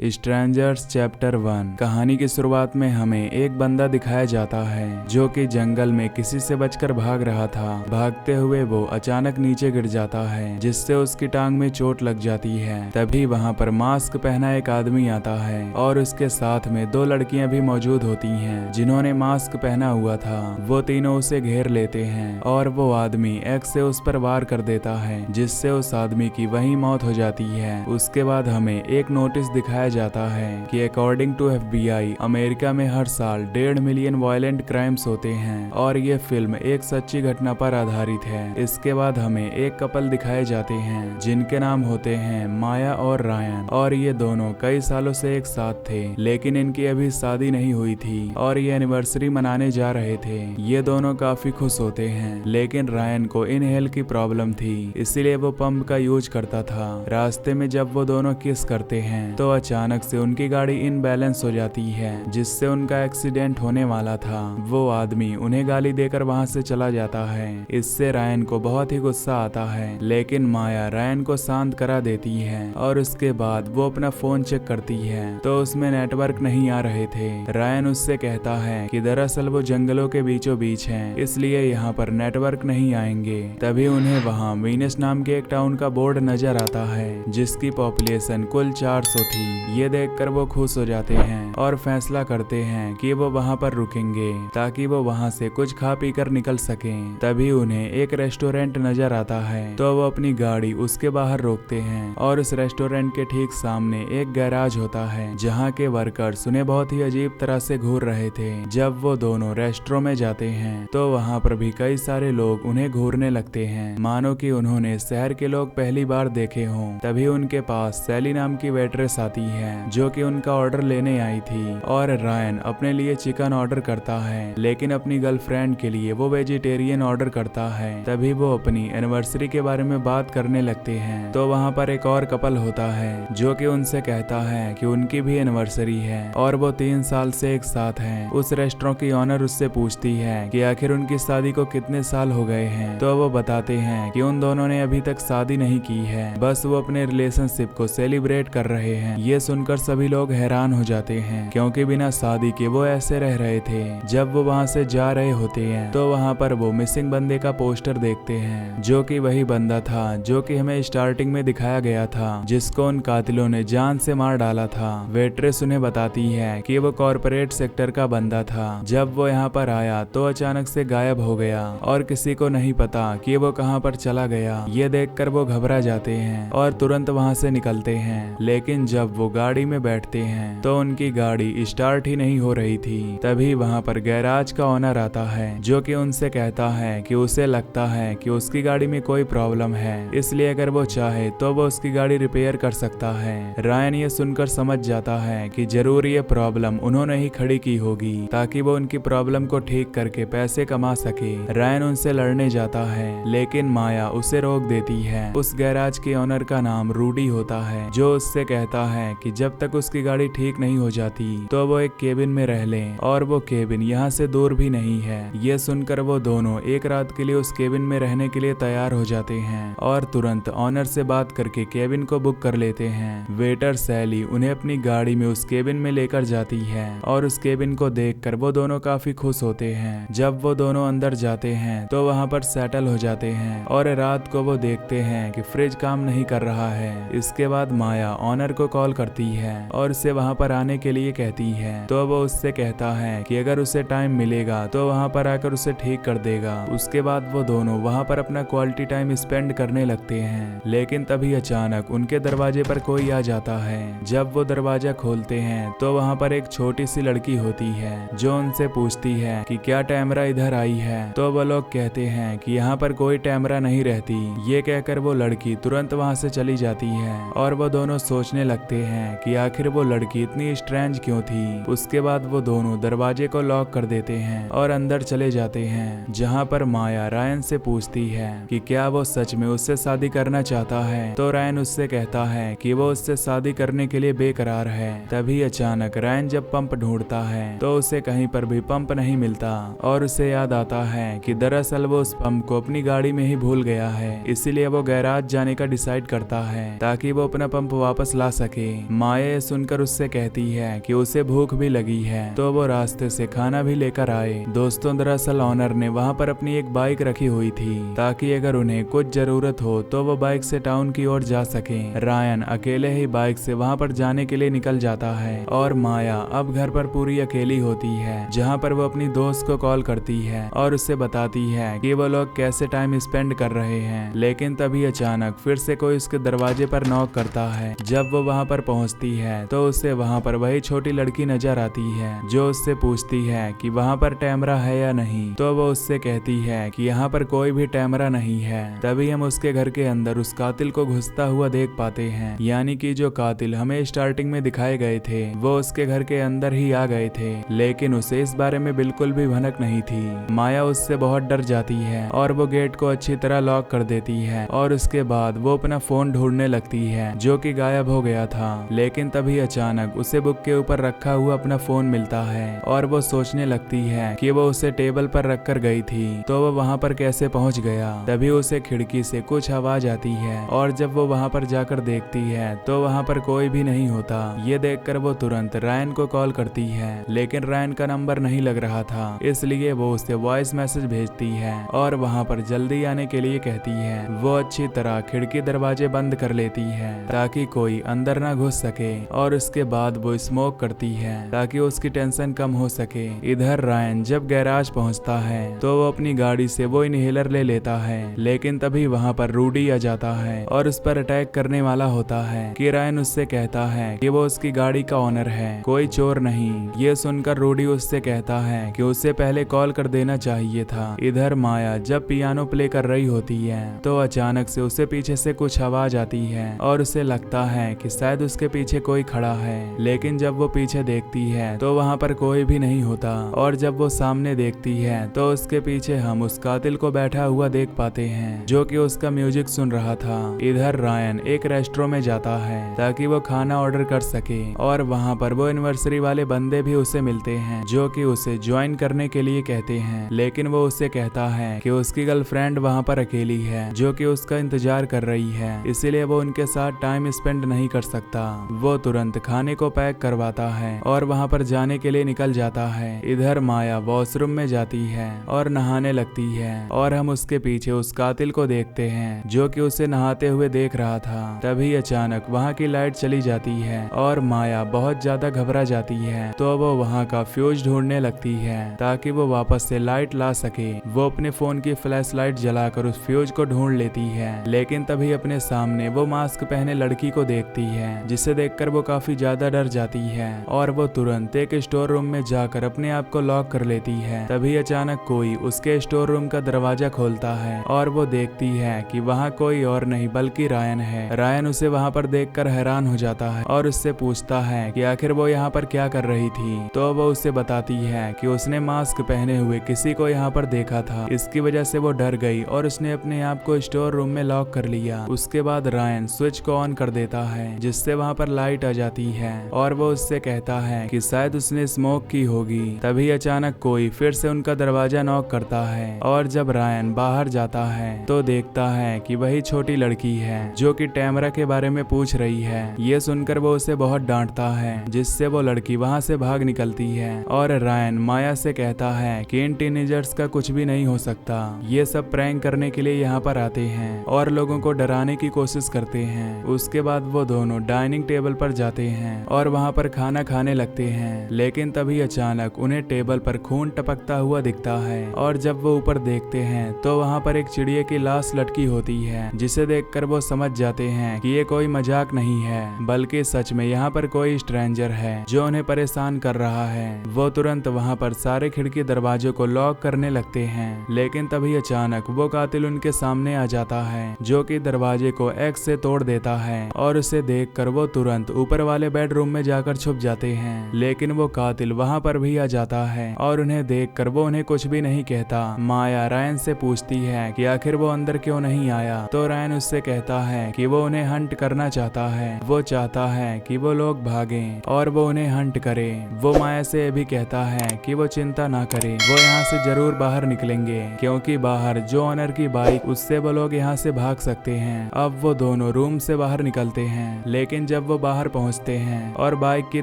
Strangers chapter 1। कहानी की शुरुआत में हमें एक बंदा दिखाया जाता है जो कि जंगल में किसी से बचकर भाग रहा था। भागते हुए वो अचानक नीचे गिर जाता है जिससे उसकी टांग में चोट लग जाती है। तभी वहाँ पर मास्क पहना एक आदमी आता है और उसके साथ में दो लड़कियां भी मौजूद होती हैं जिन्होंने मास्क पहना हुआ था। वो तीनों उसे घेर लेते हैं और वो आदमी एक्स से उस पर वार कर देता है जिससे उस आदमी की वहीं मौत हो जाती है। उसके बाद हमें एक नोटिस दिखाया जाता है कि अकॉर्डिंग टू FBI अमेरिका में हर साल 1.5 मिलियन वायलेंट क्राइम्स होते हैं और ये फिल्म एक सच्ची घटना पर आधारित है। इसके बाद हमें एक कपल दिखाए जाते हैं जिनके नाम होते हैं माया और रायन, और ये दोनों कई सालों से एक साथ थे लेकिन इनकी अभी शादी नहीं हुई थी और ये एनिवर्सरी मनाने जा रहे थे। ये दोनों काफी खुश होते हैं लेकिन रायन को इनहेल की प्रॉब्लम थी इसीलिए वो पंप का यूज करता था। रास्ते में जब वो दोनों किस करते हैं तो अचानक से उनकी गाड़ी इनबैलेंस हो जाती है जिससे उनका एक्सीडेंट होने वाला था। वो आदमी उन्हें गाली देकर वहां से चला जाता है। इससे रायन को बहुत ही गुस्सा आता है लेकिन माया रायन को शांत करा देती है और उसके बाद वो अपना फोन चेक करती है तो उसमें नेटवर्क नहीं आ रहे थे। रायन उससे कहता है कि दरअसल वो जंगलों के बीचों बीच हैं इसलिए यहाँ पर नेटवर्क नहीं आएंगे। तभी उन्हें वहाँ वीनस नाम के एक टाउन का बोर्ड नजर आता है जिसकी पॉपुलेशन कुल 400 थी। ये देखकर वो खुश हो जाते हैं और फैसला करते हैं कि वो वहाँ पर रुकेंगे ताकि वो वहाँ से कुछ खा पी कर निकल सकें। तभी उन्हें एक रेस्टोरेंट नजर आता है तो वो अपनी गाड़ी उसके बाहर रोकते हैं और उस रेस्टोरेंट के ठीक सामने एक गैराज होता है जहाँ के वर्कर्स उन्हें बहुत ही अजीब तरह से घूर रहे थे। जब वो दोनों रेस्टोरेंट में जाते हैं तो वहाँ पर भी कई सारे लोग उन्हें घूरने लगते हैं मानो कि उन्होंने शहर के लोग पहली बार देखे हों। तभी उनके पास सैली नाम की वेट्रेस आती है जो कि उनका ऑर्डर लेने आई थी और रायन अपने लिए चिकन ऑर्डर करता है लेकिन अपनी गर्लफ्रेंड के लिए वो वेजिटेरियन ऑर्डर करता है। तभी वो अपनी एनिवर्सरी के बारे में बात करने लगते हैं तो वहाँ पर एक और कपल होता है जो कि उनसे कहता है कि उनकी भी एनिवर्सरी है और वो 3 साल से एक साथ हैं। उस रेस्टोरेंट की ऑनर उससे पूछती है कि आखिर उनकी शादी को कितने साल हो गए हैं तो वो बताते हैं कि उन दोनों ने अभी तक शादी नहीं की है, बस वो अपने रिलेशनशिप को सेलिब्रेट कर रहे हैं। ये सुनकर सभी लोग हैरान हो जाते हैं क्योंकि बिना शादी के वो ऐसे रह रहे थे। जब वो वहाँ से जा रहे होते हैं तो वहाँ पर वो मिसिंग बंदे का पोस्टर देखते हैं जो कि वही बंदा था जो कि हमें स्टार्टिंग में दिखाया गया था जिसको उन कातिलों ने जान से मार डाला था। वेट्रेस उन्हें बताती है कि वो कॉर्पोरेट सेक्टर का बंदा था। जब वो यहाँ पर आया तो अचानक से गायब हो गया और किसी को नहीं पता कि वो कहाँ पर चला गया। ये देखकर वो घबरा जाते हैं और तुरंत वहाँ से निकलते हैं लेकिन जब वो गाड़ी में बैठते हैं तो उनकी गाड़ी स्टार्ट ही नहीं हो रही थी। तभी वहाँ पर गैराज का ओनर आता है जो कि उनसे कहता है कि उसे लगता है कि उसकी गाड़ी में कोई प्रॉब्लम है इसलिए अगर वो चाहे तो वो उसकी गाड़ी रिपेयर कर सकता है। रायन ये सुनकर समझ जाता है कि जरूर ये प्रॉब्लम उन्होंने ही खड़ी की होगी ताकि वो उनकी प्रॉब्लम को ठीक करके पैसे कमा सके। रायन उनसे लड़ने जाता है लेकिन माया उसे रोक देती है। उस गैराज के ओनर का नाम रूडी होता है जो उससे कहता है कि जब तक उसकी गाड़ी ठीक नहीं हो जाती तो वो एक केबिन में रह ले और वो केबिन यहाँ से दूर भी नहीं है। ये सुनकर वो दोनों एक रात के लिए उस केबिन में रहने के लिए तैयार हो जाते हैं और तुरंत ऑनर से बात करके केबिन को बुक कर लेते हैं। वेटर सैली उन्हें अपनी गाड़ी में उस केबिन में लेकर जाती है और उस केबिन को देखकर वो दोनों काफी खुश होते हैं। जब वो दोनों अंदर जाते हैं तो वहाँ पर सेटल हो जाते हैं और रात को वो देखते हैं कि फ्रिज काम नहीं कर रहा है। इसके बाद माया ऑनर को कॉल करती है और उसे वहाँ पर आने के लिए कहती है तो वो उससे कहता है कि अगर उसे टाइम मिलेगा तो वहाँ पर आकर उसे ठीक कर देगा। उसके बाद वो दोनों वहाँ पर अपना क्वालिटी टाइम स्पेंड करने लगते हैं लेकिन तभी अचानक उनके दरवाजे पर कोई आ जाता है। जब वो दरवाजा खोलते हैं तो वहाँ पर एक छोटी सी लड़की होती है जो उनसे पूछती है कि क्या टैमरा इधर आई है तो वो लोग कहते हैं कि यहाँ पर कोई टैमरा नहीं रहती। ये कहकर वो लड़की तुरंत वहाँ से चली जाती है और वो दोनों सोचने लगते हैं कि आखिर वो लड़की इतनी स्ट्रेंज क्यों थी। उसके बाद वो दोनों दरवाजे को लॉक कर देते हैं और अंदर चले जाते हैं जहाँ पर माया रायन से पूछती है कि क्या वो सच में उससे शादी करना चाहता है तो रायन उससे कहता है कि वो उससे शादी करने के लिए बेकरार है। तभी अचानक रायन जब पंप ढूंढता है तो उसे कहीं पर भी पंप नहीं मिलता और उसे याद आता है कि दरअसल वो उस पंप को अपनी गाड़ी में ही भूल गया है। इसीलिए वो गैराज जाने का डिसाइड करता है ताकि वो अपना पंप वापस ला सके। माया ये सुनकर उससे कहती है कि उसे भूख भी लगी है, तो वो रास्ते से खाना भी लेकर आए। दोस्तों, दरअसल ऑनर ने वहाँ पर अपनी एक बाइक रखी हुई थी ताकि अगर उन्हें कुछ जरूरत हो तो वो बाइक से टाउन की ओर जा सके। रायन अकेले ही बाइक से वहाँ पर जाने के लिए निकल जाता है और माया अब घर पर पूरी अकेली होती है, जहाँ पर वो अपनी दोस्त को कॉल करती है और उससे बताती है कि वो लोग कैसे टाइम स्पेंड कर रहे हैं। लेकिन तभी अचानक फिर से कोई उसके दरवाजे पर नॉक करता है। जब वो वहाँ पर पहुँचती है तो उसे वहाँ पर वही छोटी लड़की नजर आती है जो उससे पूछती है कि वहाँ पर कैमरा है या नहीं। तो वो उससे कहती है कि यहाँ पर कोई भी कैमरा नहीं है। तभी हम उसके घर के अंदर उस कातिल को घुसता हुआ देख पाते हैं, यानी कि जो कातिल हमें स्टार्टिंग में दिखाए गए थे वो उसके घर के अंदर ही आ गए थे, लेकिन उसे इस बारे में बिल्कुल भी भनक नहीं थी। माया उससे बहुत डर जाती है और वो गेट को अच्छी तरह लॉक कर देती है और उसके बाद वो अपना फोन ढूंढने लगती है जो कि गायब हो गया था। लेकिन तभी अचानक उसे बुक के ऊपर रखा हुआ अपना फोन मिलता है और वो सोचने लगती है कि वो उसे टेबल पर रख कर गई थी तो वो वहाँ पर कैसे पहुँच गया। तभी उसे खिड़की से कुछ आवाज आती है और जब वो वहाँ पर जाकर देखती है तो वहाँ पर कोई भी नहीं होता। ये देखकर वो तुरंत रायन को कॉल करती है, लेकिन रायन का नंबर नहीं लग रहा था, इसलिए वो उसे वॉइस मैसेज भेजती है और वहाँ पर जल्दी आने के लिए कहती है। वो अच्छी तरह खिड़की दरवाजे बंद कर लेती है ताकि कोई अंदर ना घुस सके और उसके बाद वो स्मोक करती है ताकि उसकी टेंशन कम हो सके। इधर रायन जब गैराज पहुंचता है तो वो अपनी गाड़ी से वो इनहेलर ले लेता है, लेकिन तभी वहाँ पर रूडी आ जाता है और उस पर अटैक करने वाला होता है कि रायन उससे कहता है कि वो उसकी गाड़ी का ओनर है, कोई चोर नहीं। ये सुनकर रूडी उससे कहता है कि उसे पहले कॉल कर देना चाहिए था। इधर माया जब पियानो प्ले कर रही होती है तो अचानक से उसे पीछे से कुछ आवाज आती है और उसे लगता है कि शायद उसके पीछे कोई खड़ा है, लेकिन जब वो पीछे देखती है तो वहाँ पर कोई भी नहीं होता और जब वो सामने देखती है तो उसके पीछे हम उस कातिल को बैठा हुआ देख पाते हैं जो कि उसका म्यूजिक सुन रहा था। इधर रायन एक रेस्टोरेंट में जाता है ताकि वो खाना ऑर्डर कर सके और वहाँ पर वो एनिवर्सरी वाले बंदे भी उसे मिलते हैं जो कि उसे ज्वाइन करने के लिए कहते हैं, लेकिन वो उससे कहता है कि उसकी गर्लफ्रेंड वहाँ पर अकेली है जो कि उसका इंतजार कर रही है, इसीलिए वो उनके साथ टाइम स्पेंड नहीं कर सकता। वो तुरंत खाने को पैक करवाता है और वहाँ पर जाने के लिए निकल जाता है। इधर माया वॉशरूम में जाती है और नहाने लगती है और हम उसके पीछे उस कातिल को देखते हैं जो कि उसे नहाते हुए देख रहा था। तभी अचानक वहाँ की लाइट चली जाती है और माया बहुत ज्यादा घबरा जाती है, तो वो वहाँ का फ्यूज ढूंढने लगती है ताकि वो वापस से लाइट ला सके। वो अपने फोन की फ्लैश लाइट जलाकर उस फ्यूज को ढूंढ लेती है, लेकिन तभी अपने सामने वो मास्क पहने लड़की को देखती है जिसे देखकर वो काफी ज्यादा डर जाती है और वो तुरंत एक स्टोर रूम में जाकर अपने आप को लॉक कर लेती है। तभी अचानक कोई उसके स्टोर रूम का दरवाजा खोलता है और वो देखती है कि वहाँ कोई और नहीं बल्कि रायन है। रायन उसे वहाँ पर देखकर हैरान हो जाता है और उससे पूछता है कि आखिर वो यहाँ पर क्या कर रही थी। तो वो उसे बताती है कि उसने मास्क पहने हुए किसी को यहाँ पर देखा था, इसकी वजह से वो डर गई और उसने अपने आप को स्टोर रूम में लॉक कर लिया। उसके बाद रायन स्विच को ऑन कर देता है जिससे वहाँ पर लाइट आ जाती है और वो उससे कहता है कि शायद उसने स्मोक की होगी। तभी अचानक कोई फिर से उनका दरवाजा नॉक करता है और जब रायन बाहर जाता है तो देखता है कि वही छोटी लड़की है जो कि कैमरा के बारे में पूछ रही है। ये सुनकर वो उसे बहुत डांटता है जिससे वो लड़की वहाँ से भाग निकलती है और रायन माया से कहता है कि इन टीनेजर्स का कुछ भी नहीं हो सकता, ये सब प्रैंक करने के लिए यहाँ पर आते हैं और लोगों को डराने की कोशिश करते हैं। उसके बाद वो दोनों डाइनिंग टेबल पर जाते हैं और वहाँ पर खाना खाने लगते हैं, लेकिन तभी अचानक उन्हें टेबल पर खून टपकता हुआ दिखता है और जब वो ऊपर देखते हैं तो वहाँ पर एक चिड़िया की लाश लटकी होती है जिसे देखकर वो समझ जाते हैं कि ये कोई मजाक नहीं है बल्कि सच में यहाँ पर कोई स्ट्रेंजर है जो उन्हें परेशान कर रहा है। वो तुरंत वहाँ पर सारे खिड़की दरवाजों को लॉक करने लगते हैं, लेकिन तभी अचानक वो कातिल उनके सामने आ जाता है जो कि दरवाजे को एक्स से तोड़ देता है और उसे देखकर वो तुरंत ऊपर वाले बेडरूम में जाकर छुप जाते हैं। लेकिन वो कातिल वहाँ पर भी आ जाता है और उन्हें देखकर वो उन्हें कुछ भी नहीं कहता। माया रायन से पूछती है कि आखिर वो अंदर क्यों नहीं आया, तो रायन उससे कहता है कि वो उन्हें हंट करना चाहता है, वो चाहता है कि वो लोग भागें और वो उन्हें हंट करे। वो माया से भी कहता है कि वो चिंता ना करे, वो यहाँ से जरूर बाहर निकलेंगे क्योंकि बाहर जो ऑनर की बाइक उससे वो लोग यहाँ से भाग सकते हैं। अब वो दोनों रूम से बाहर निकलते हैं, लेकिन जब वो बाहर पहुंचते हैं और बाइक की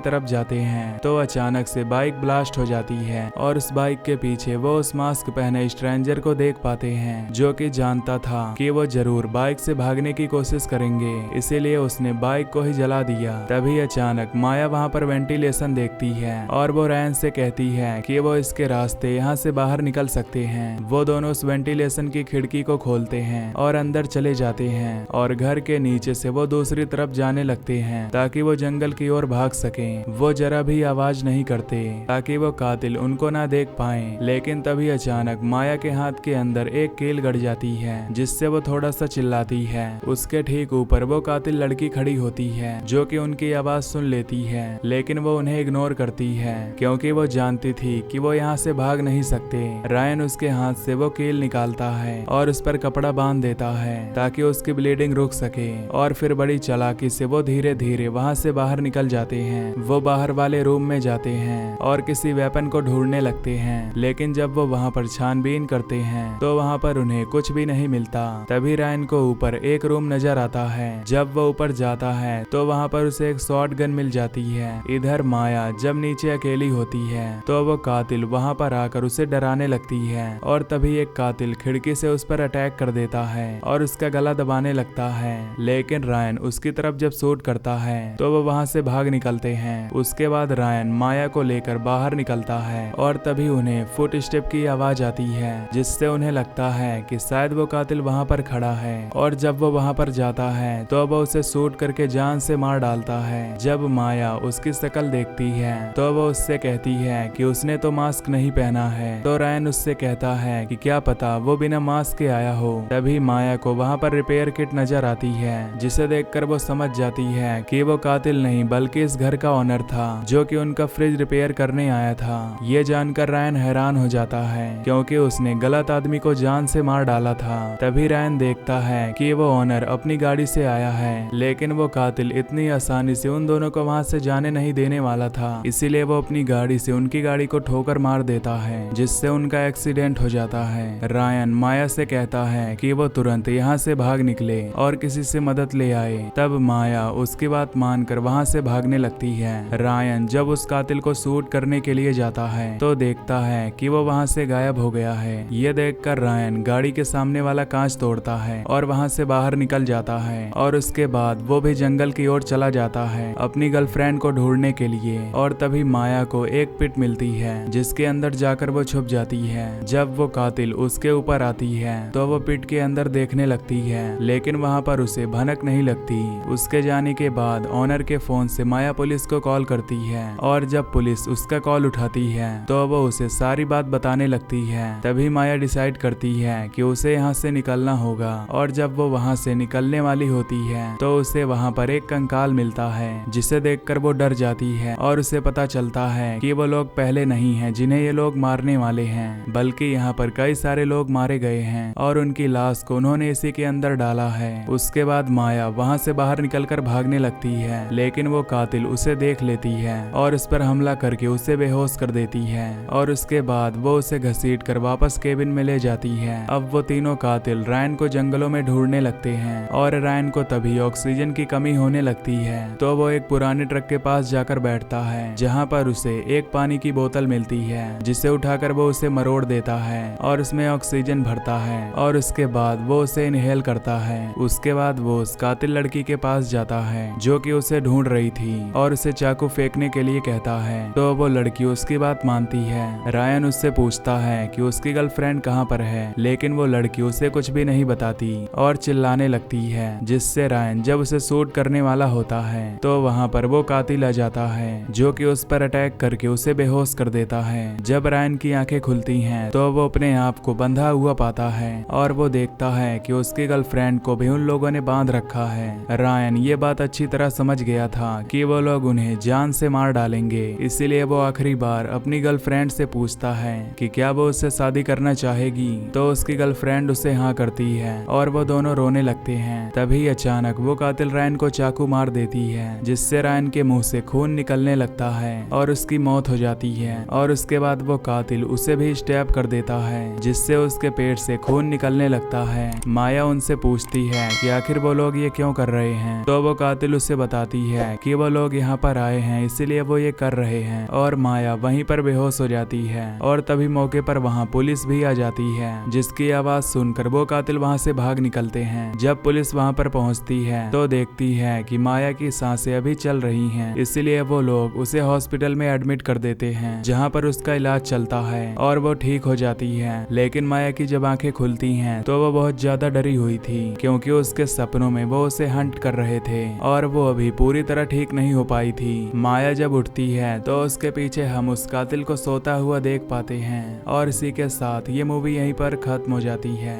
तरफ जाते हैं तो अचानक से बाइक ब्लास्ट हो जाती है और उस बाइक के पीछे वो उस मास्क पहने स्ट्रेंजर को देख पाते हैं, जो कि जानता था कि वो जरूर बाइक से भागने की कोशिश करेंगे, इसीलिए उसने बाइक को ही जला दिया। तभी अचानक माया वहाँ पर वेंटिलेशन देखती है और वो रायन से कहती है कि वो इसके रास्ते यहाँ से बाहर निकल सकते हैं। वो दोनों उस वेंटिलेशन की खिड़की को खोलते हैं और अंदर चले जाते हैं और घर के नीचे से वो दूसरी तरफ जाने लगते हैं ताकि वो जंगल की ओर भाग सकें। वो जरा भी आवाज नहीं करते ताकि वो कातिल उनको ना देख पाए। लेकिन तभी अचानक माया के हाथ के अंदर एक कील गड़ जाती है जिससे वो थोड़ा सा चिल्लाती है। उसके ठीक ऊपर वो कातिल लड़की खड़ी होती है जो कि उनकी आवाज सुन लेती है, लेकिन वो उन्हें इग्नोर करती है क्योंकि वो जानती थी कि वो यहाँ से भाग नहीं सकते। रायन उसके हाथ से वो कील निकालता है और उस पर कपड़ा बांध देता है ताकि उसकी ब्लीडिंग रुक सके और फिर बड़ी चालाकी से वो धीरे धीरे वहाँ से बाहर निकल जाते हैं। वो बाहर वाले रूम में जाते हैं और किसी वेपन को ढूंढने लगते हैं, लेकिन जब वो वहाँ पर छानबीन करते हैं तो वहाँ पर उन्हें कुछ भी नहीं मिलता। तभी रायन को ऊपर एक रूम नजर आता है। जब वो ऊपर जाता है तो वहाँ पर उसे एक शॉटगन मिल जाती है। इधर माया जब नीचे अकेली होती है तो वो कातिल वहाँ पर आकर उसे डराने लगती है और तभी एक कातिल खिड़की से उस पर अटैक कर देता है और उसका गला दबाने लगता है। लेकिन रायन उसकी तरफ जब शूट करता है तो वो वहाँ से भाग निकलते हैं। उसके बाद रायन माया को लेकर बाहर निकलता है और तभी उन्हें फुट स्टेप की आवाज आती है जिससे उन्हें लगता है कि शायद वो कातिल वहाँ पर खड़ा है। और जब वो वहाँ पर जाता है तो वो उसे शूट करके जान से मार डालता है। जब माया उसकी शक्ल देखती है तो वो उससे कहती है कि उसने तो मास्क नहीं पहना है। तो रायन उससे कहता है कि क्या पता वो बिना मास्क के आया हो। तभी माया को वहाँ पर रिपेयर किट नजर आती है जिसे देखकर वो समझ जाती है कि वो कातिल नहीं बल्कि इस घर का ओनर था जो कि उनका फ्रिज रिपेयर करने आया था। ये जानकर रायन हैरान हो जाता है क्योंकि उसने गलत आदमी को जान से मार डाला था। तभी रायन देखता है कि वो ओनर अपनी गाड़ी से आया है, लेकिन वो कातिल इतनी आसानी से उन दोनों को वहां से जाने नहीं देने वाला था, इसीलिए वो अपनी गाड़ी से उनकी गाड़ी को ठोकर मार देता है जिससे उनका एक्सीडेंट हो जाता है। रायन माया से कहता है कि वो तुरंत यहाँ से भाग निकले और किसी से मदद ले आए। तब माया उसकी बात मानकर वहाँ से भागने लगती है। रायन जब उस कातिल को शूट करने के लिए जाता है तो देखता है कि वो वहाँ से गायब हो गया है। ये देखकर रायन गाड़ी के सामने वाला कांच तोड़ता है और वहाँ से बाहर निकल जाता है और उसके बाद वो भी जंगल की ओर चला जाता है अपनी गर्लफ्रेंड को ढूंढने के लिए। और तभी माया को एक पिट मिलती है जिसके अंदर जाकर वो छुप जाती है। जब वो कातिल उसके ऊपर आती है तो वो पिट के अंदर देखने लगती है, लेकिन वहाँ पर उसे भनक नहीं लगती। उसके जाने के बाद ऑनर के फोन से माया पुलिस को कॉल करती है और जब पुलिस उसका कॉल उठाती है तो वो उसे सारी बात बताने लगती है। तभी माया डिसाइड करती है कि उसे यहाँ से निकलना होगा और जब वो वहाँ से निकलने वाली होती है तो उसे वहाँ पर एक कंकाल मिलता है जिसे देखकर वो डर जाती है और उसे पता चलता है कि वो लोग पहले नहीं हैं जिन्हें ये लोग मारने वाले हैं, बल्कि यहाँ पर कई सारे लोग मारे गए हैं और उनकी लाश को उन्होंने इसी के अंदर डाला है। उसके बाद माया वहाँ से बाहर निकलकर भागने लगती है, लेकिन वो कातिल उसे देख लेती है और उस पर हमला करके उसे बेहोश कर देती है और उसके बाद वो उसे घसीट कर वापस केबिन में ले जाती है। अब वो तीनों कातिल रायन को जंगलों में ढूंढने लगते हैं और रायन को तभी ऑक्सीजन की कमी होने लगती है तो वो एक पुराने ट्रक के पास जाकर बैठता है जहाँ पर उसे एक पानी की बोतल मिलती है जिसे उठाकर वो उसे मरोड़ देता है और उसमें ऑक्सीजन भरता है और उसके बाद वो उसे इनहेल करता है। उसके बाद वो उस कातिल लड़की के पास जाता है जो कि उसे ढूंढ रही थी और उसे चाकू फेंकने के लिए कहता है तो वो लड़की उसकी बात मानती है। रायन उससे पूछता है कि उसकी गर्लफ्रेंड कहाँ पर है, लेकिन वो लड़की उसे कुछ भी नहीं बताती और चिल्लाने लगती है, जिससे रायन जब उसे शूट करने वाला होता है तो वहाँ पर वो कातिल आ जाता है जो कि उस पर अटैक करके उसे बेहोश कर देता है। जब रायन की आंखें खुलती हैं तो वो अपने आप को बंधा हुआ पाता है और वो देखता है कि उसकी गर्लफ्रेंड को भी उन लोगों ने बांध रखा है। रायन ये बात अच्छी तरह समझ गया था कि वो लोग उन्हें जान से मार डालेंगे, इसीलिए वो आखिरी बार अपनी गर्लफ्रेंड से पूछता है कि क्या वो उससे शादी करना चाहेगी। तो उसकी गर्लफ्रेंड उसे हाँ करती है और वो दोनों रोने लगते हैं। तभी अचानक वो कातिल रायन को चाकू मार देती है जिससे रायन के मुंह से खून निकलने लगता है और उसकी मौत हो जाती है। और उसके बाद वो कातिल उसे भी स्टैब कर देता है जिससे उसके पेट से खून निकलने लगता है। माया उनसे पूछती है कि आखिर वो लोग ये क्यों कर रहे हैं। तो वो कातिल कातिल उसे बताती है कि वो लोग यहाँ पर आए हैं इसीलिए वो ये कर रहे हैं, और माया वहीं पर बेहोश हो जाती है। और तभी मौके पर वहाँ पुलिस भी आ जाती है, जिसकी आवाज सुनकर वो कातिल वहाँ से भाग निकलते हैं। जब पुलिस वहाँ पर पहुँचती है तो देखती है कि माया की सांसें अभी चल रही हैं, इसीलिए वो लोग उसे हॉस्पिटल में एडमिट कर देते हैं, जहाँ पर उसका इलाज चलता है और वो ठीक हो जाती है। लेकिन माया की जब आंखें खुलती हैं तो वो बहुत ज्यादा डरी हुई थी, क्योंकि उसके सपनों में वो उसे हंट कर रहे थे और वो अभी पूरी तरह ठीक नहीं हो पाई थी। माया जब उठती है तो उसके पीछे हम उस कातिल को सोता हुआ देख पाते हैं। और इसी के साथ ये मूवी यहीं पर खत्म हो जाती है।